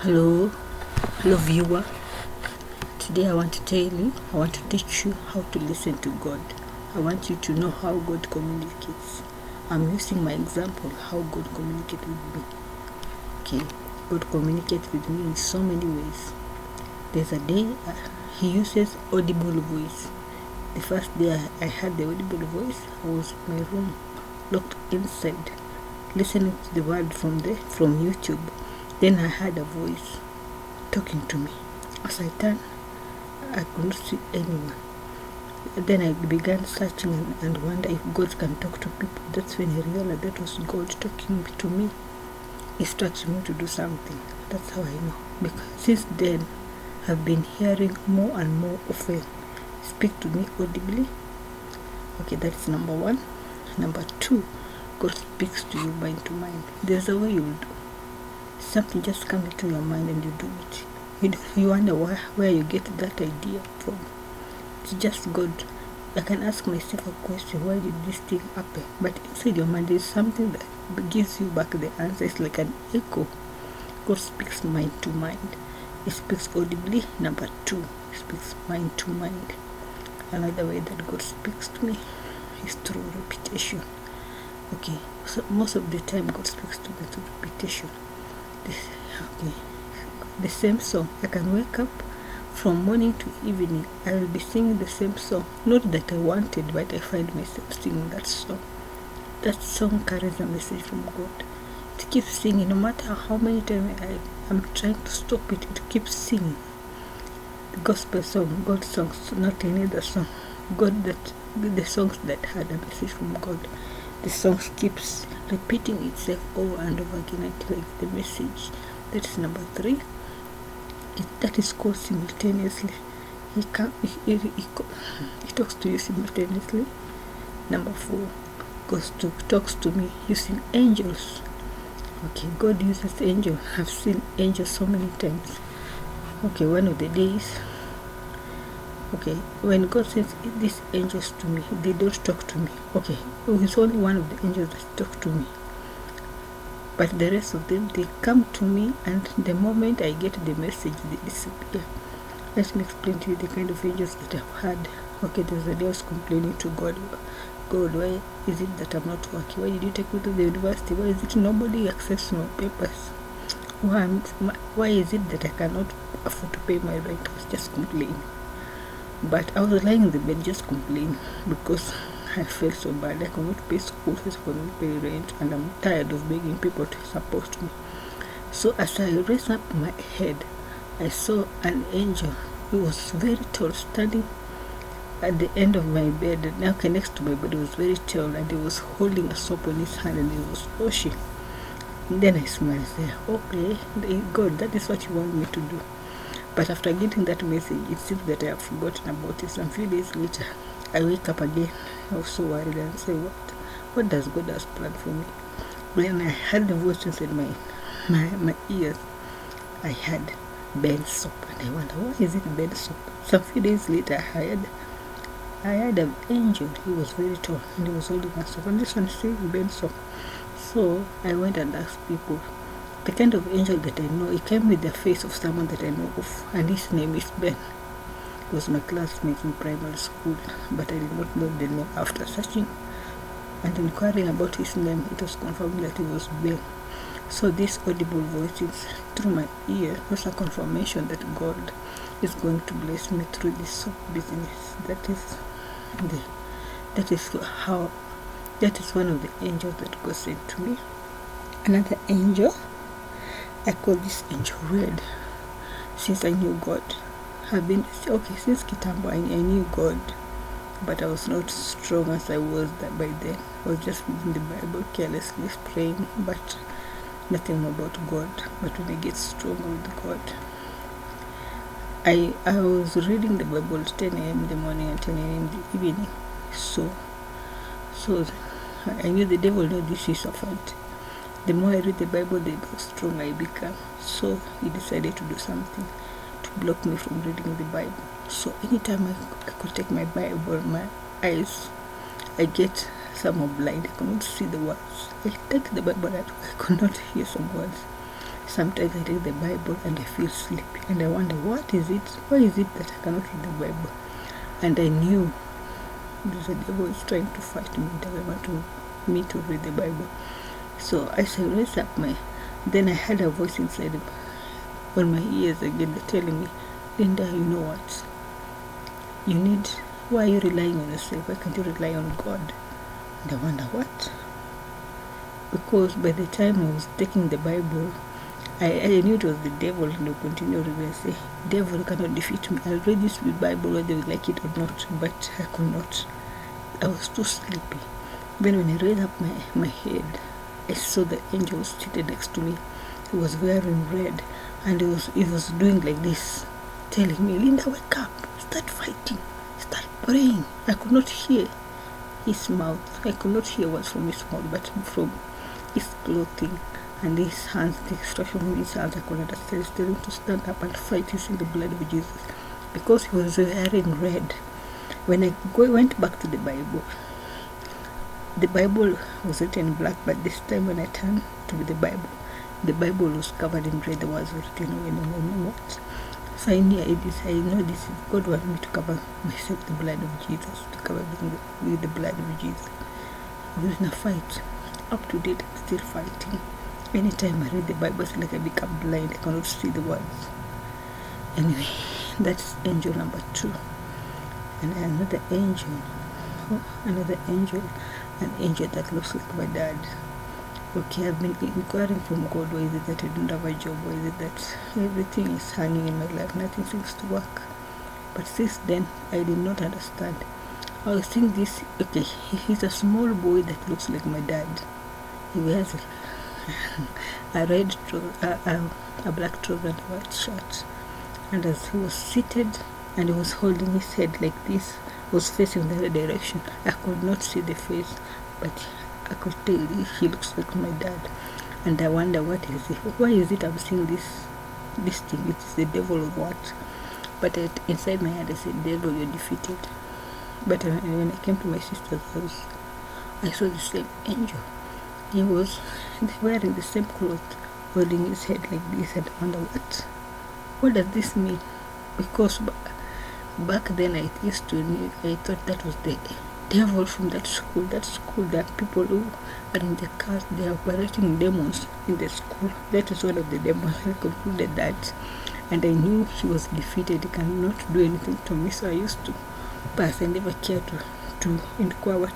Hello viewer. Today I want to teach you how to listen to God. I want you to know how God communicates. I'm using my example, how God communicates with me. Okay, God communicates with me in so many ways. There's a day He uses audible voice. The first day I heard the audible voice, I was in my room, locked inside, listening to the word from YouTube. Then I heard a voice talking to me. As I turned, I could not see anyone. Then I began searching and wonder if God can talk to people. That's when I realized that was God talking to me, instructing me to do something. That's how I know. Because since then, I've been hearing more and more of Him speak to me audibly. Okay, that's number one. Number two, God speaks to you mind to mind. There's a way you do. Something just comes into your mind and you do it. You wonder where you get that idea from. It's just God. I can ask myself a question, why did this thing happen? But inside your mind, there's something that gives you back the answer. It's like an echo. God speaks mind to mind. He speaks audibly. Number two, He speaks mind to mind. Another way that God speaks to me is through repetition. Okay, so most of the time God speaks to me through repetition. The same song. I can wake up from morning to evening. I will be singing the same song. Not that I wanted, but I find myself singing that song. That song carries a message from God. It keeps singing, no matter how many times I'm trying to stop it. It keeps singing. The gospel song, God's songs, not any other song. The songs that had a message from God. The song keeps repeating itself over and over again until it's the message. That's number three. That is called simultaneously. He talks to you simultaneously. Number four, God talks to me using angels. Okay, God uses angels. I've seen angels so many times. Okay, one of the days, when God sends these angels to me, they don't talk to me. Okay, it's only one of the angels that talk to me. But the rest of them, they come to me, and the moment I get the message, they disappear. Let me explain to you the kind of angels that I've had. Okay, there's a day I was complaining to God, why is it that I'm not working? Why did you take me to the university? Why is it nobody accepts my papers? Why is it that I cannot afford to pay my rent? I was just complaining. But I was lying in the bed just complaining because I felt so bad. I could not pay school fees, I could not pay rent, and I'm tired of begging people to support me. So as I raised up my head, I saw an angel. He was very tall, standing at the end of my bed. Okay, next to my bed, he was very tall, and he was holding a soap in his hand, and he was washing. And then I smiled and said, okay, God, that is what you want me to do. But after getting that message, it seems that I have forgotten about it. Some few days later, I wake up again. I was so worried and say, what does God has planned for me? When I heard the voice inside my ears, I heard Ben soap, and I wonder, why is it Ben soap? Some few days later, I had an angel. He was very tall, and he was holding a soap, and this one says Ben soap. So I went and asked people. The kind of angel that I know, he came with the face of someone that I know of, and his name is Ben. He was my classmate in primary school, but I did not know the name. After searching and inquiring about his name, it was confirmed that he was Ben. So this audible voice through my ear was a confirmation that God is going to bless me through this soap business. That is one of the angels that God sent to me. Another angel, I call this angel Red. Since I knew God, since Kitambo, I knew God, but I was not strong as I was by then. I was just reading the Bible carelessly, praying, but nothing more about God. But when I get stronger with God, I was reading the Bible 10 a.m. in the morning and 10 a.m. in the evening. So I knew the devil knew this is a fight. The more I read the Bible, the more stronger I become. So he decided to do something to block me from reading the Bible. So anytime I could take my Bible, my eyes, I get somehow blind. I could not see the words. I take the Bible, I could not hear some words. Sometimes I read the Bible and I feel sleepy, and I wonder, what is it? Why is it that I cannot read the Bible? And I knew the devil is trying to fight me, doesn't want me to read the Bible. So as I raised up then I heard a voice inside on my ears again telling me, Linda, you know what? Why are you relying on yourself? Why can't you rely on God? And I wonder, what? Because by the time I was taking the Bible, I knew it was the devil, and I continued to say, devil cannot defeat me. I'll read this Bible whether you like it or not, but I could not. I was too sleepy. Then when I raised up my head, I saw the angel seated next to me. He was wearing red, and he was doing like this, telling me, Linda, wake up, start fighting, start praying. I could not hear his mouth. I could not hear words from his mouth, but from his clothing and his hands, the instruction from his hands, I could understand. He's telling him to stand up and fight using the blood of Jesus, because he was wearing red. When I went back to the Bible was written in black, but this time when I turned to the Bible was covered in red. The words were written in what? So I know this is God wanted me to cover myself with the blood of Jesus, to cover with the blood of Jesus. I was in a fight. Up to date, I'm still fighting. Anytime I read the Bible, it's like I become blind. I cannot see the words. Anyway, that's angel number 2. And another angel, an angel that looks like my dad. Okay, I've been inquiring from God, why is it that I don't have a job? Why is it that everything is hanging in my life? Nothing seems to work. But since then, I did not understand. I was thinking this, okay, he's a small boy that looks like my dad. He wears a black trouser and a white shirt. And as he was seated and he was holding his head like this, was facing the other direction, I could not see the face, but I could tell he looks like my dad. And I wonder, what is it? Why is it I'm seeing this thing? It's the devil or what? But inside my head I said, devil, you're defeated. But when I came to my sister's house, I saw the same angel. He was wearing the same clothes, holding his head like this, and I wonder, what does this mean? Because back then I thought that was the devil from that school. That school, there are people who are in the cast, they are operating demons in the school. That is one of the demons. I concluded that, and I knew he was defeated. He cannot do anything to me. So I used to pass. I never cared to inquire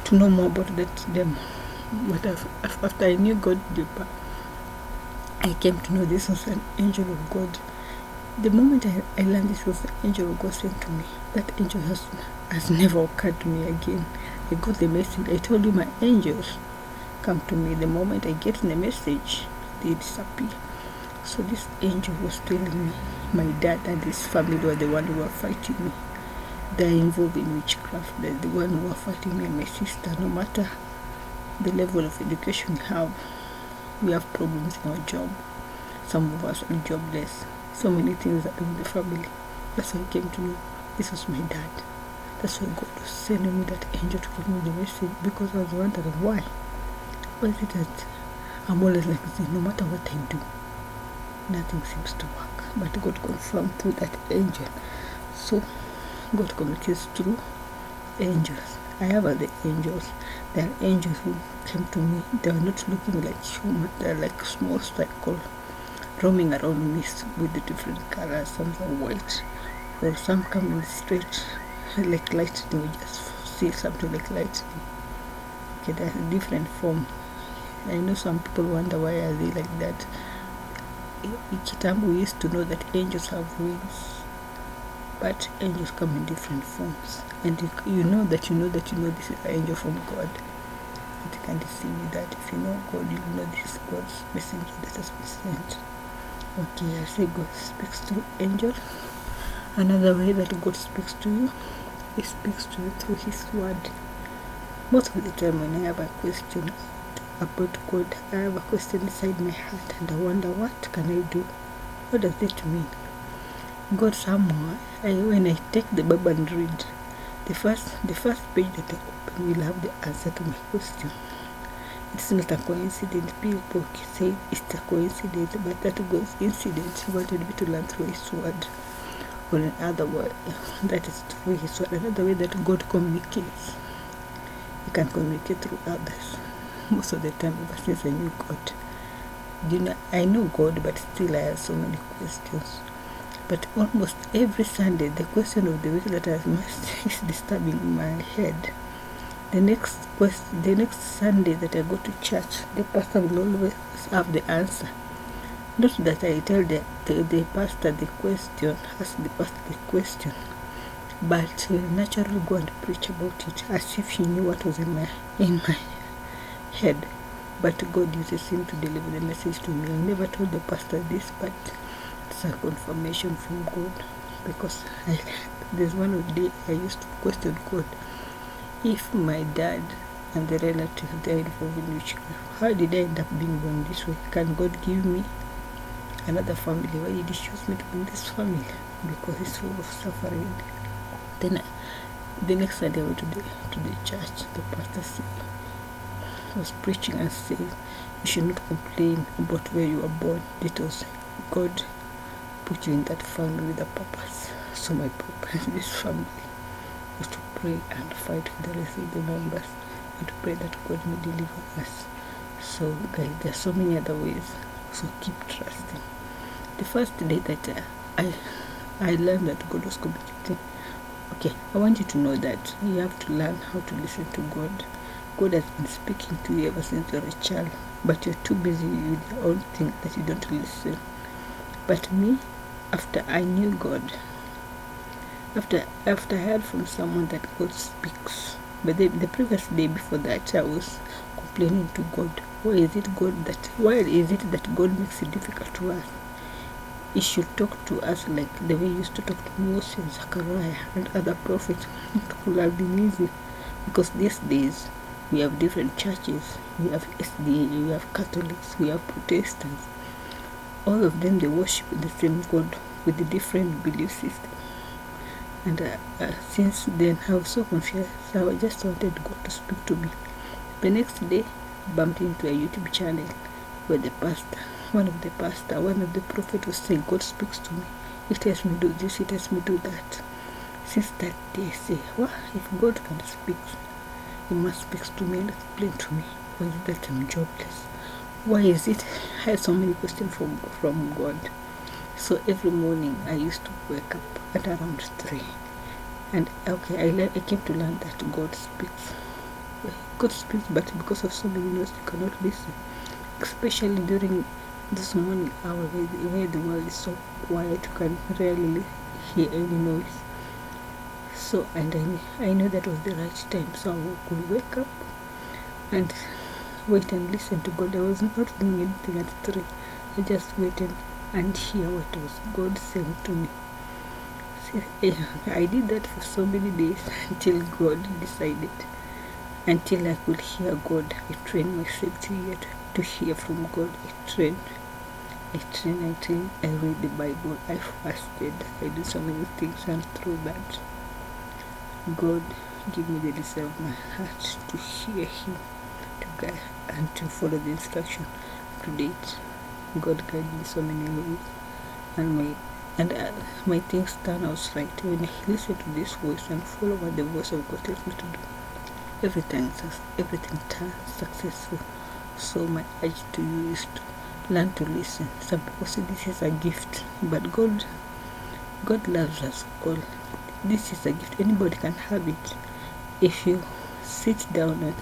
to know more about that demon. But after I knew God deeper, I came to know this was an angel of God. The moment I learned this was an angel of God sent to me, that angel has never occurred to me again. I got the message. I told you my angels come to me. The moment I get the message, they disappear. So this angel was telling me my dad and his family were the one who were fighting me. They are involved in witchcraft. They're the one who are fighting me and my sister. No matter the level of education we have problems in our job. Some of us are jobless. So many things are in the family. That's why I came to know this was my dad. That's why God was sending me that angel to give me the message, because I was wondering why. Why is it that I'm always like this? No matter what I do, nothing seems to work. But God confirmed through that angel. So God communicates through angels. I have other angels. There are angels who came to me. They are not looking like human. They are like small circles roaming around me with the different colors. Some are white, or some come in straight like lightning. You just see something like lightning. Okay, there's a different form. I know some people wonder why are they like that. In Kitambo, we used to know that angels have wings, but angels come in different forms. And you know this is an angel from God. You can deceive that. If you know God, you know this is God's messenger that has been sent. Okay, I say God speaks through angels. Another way that God speaks to you, He speaks to you through His word. Most of the time when I have a question about God, I have a question inside my heart and I wonder, what can I do? What does it mean? God somewhere, when I take the Bible and read, the first page that I open will have the answer to my question. It's not a coincidence. People say it's a coincidence, but that God's incident He wanted me to learn through His word. Or in other words, that is through His word. Another way that God communicates, He can communicate through others. Most of the time, ever since I knew God, I know God, but still I have so many questions. But almost every Sunday, the question of the week that I must is disturbing my head. The next Sunday that I go to church, the pastor will always have the answer. Not that I tell the pastor the question, ask the pastor the question, but he will naturally go and preach about it as if he knew what was in my head. But God uses him to deliver the message to me. I never told the pastor this, but it's a confirmation from God, because there's one of the day I used to question God. If my dad and the relatives they are involved in witchcraft, how did I end up being born this way? Can God give me another family? Why did He choose me to be in this family? Because it's full of suffering. Then the next Sunday I went to the church. The pastor was preaching and saying, you should not complain about where you were born. It was God put you in that family with a purpose. So my purpose in this family was to pray and fight for the rest of the members, and to pray that God may deliver us. So guys, there are so many other ways, so keep trusting. The first day that I learned that God was communicating, okay, I want you to know that you have to learn how to listen to God. God has been speaking to you ever since you're a child, but you're too busy with your own thing that you don't listen. But me, after I knew God, after I heard from someone that God speaks, but the previous day before that, I was complaining to God. Why is it that God makes it difficult to us? He should talk to us like the way He used to talk to Moses, Zechariah, and other prophets. It could have been easy, because these days we have different churches. We have SDA, we have Catholics, we have Protestants. All of them, they worship the same God with a different belief system. And since then, I was so confused. So I just wanted God to speak to me. The next day, I bumped into a YouTube channel where one of the prophets was saying, God speaks to me. He tells me do this, He tells me do that. Since that day, I say, well, if God can speak, He must speak to me and explain to me. Why is it that I'm jobless? Why is it? I had so many questions from God. So every morning I used to wake up at around 3. And okay, I came to learn that God speaks. God speaks, but because of so many noise, you cannot listen. Especially during this morning hour where the world is so quiet, you can rarely hear any noise. So, and I know that was the right time. So I could wake up and wait and listen to God. I was not doing anything at 3. I just waited and hear what was God saying to me. I did that for so many days until God decided, until I could hear God. I trained myself to hear from God. I trained. I read the Bible. I fasted. I did so many things, and through that, God gave me the desire of my heart to hear Him, to guide and to follow the instruction. To date, God guided me so many ways, and my things turn out right when I listen to this voice and follow what the voice of God tells me to do. Everything turns successful. So my urge to you is to learn to listen. Some people say this is a gift, but God loves us all. This is a gift. Anybody can have it. If you sit down and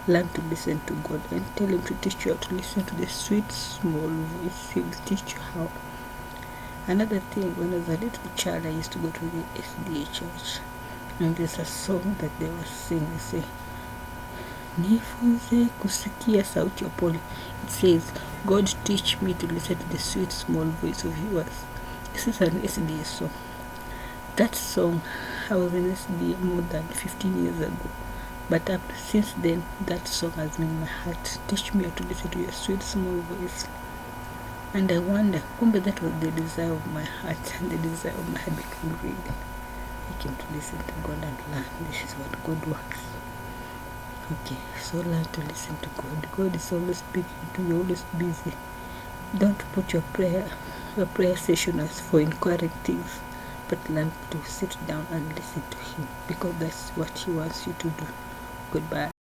learn to listen to God and tell Him to teach you how to listen to the sweet small voice, He will teach you how. Another thing, when I was a little child, I used to go to the SDA church, and there's a song that they were singing. They say, nifunze kusikia sauti ya upole. It says, God teach me to listen to the sweet small voice of yours. This is an SDA song. That song, I was in SDA more than 15 years ago, but since then, that song has been in my heart. Teach me how to listen to your sweet small voice. And I wonder, that was the desire of my heart, and the desire of my heart became real. I came to listen to God and learn. This is what God wants. Okay, so learn to listen to God. God is always speaking to you, always busy. Don't put your prayer session as for inquiring things, but learn to sit down and listen to Him, because that's what He wants you to do. Goodbye.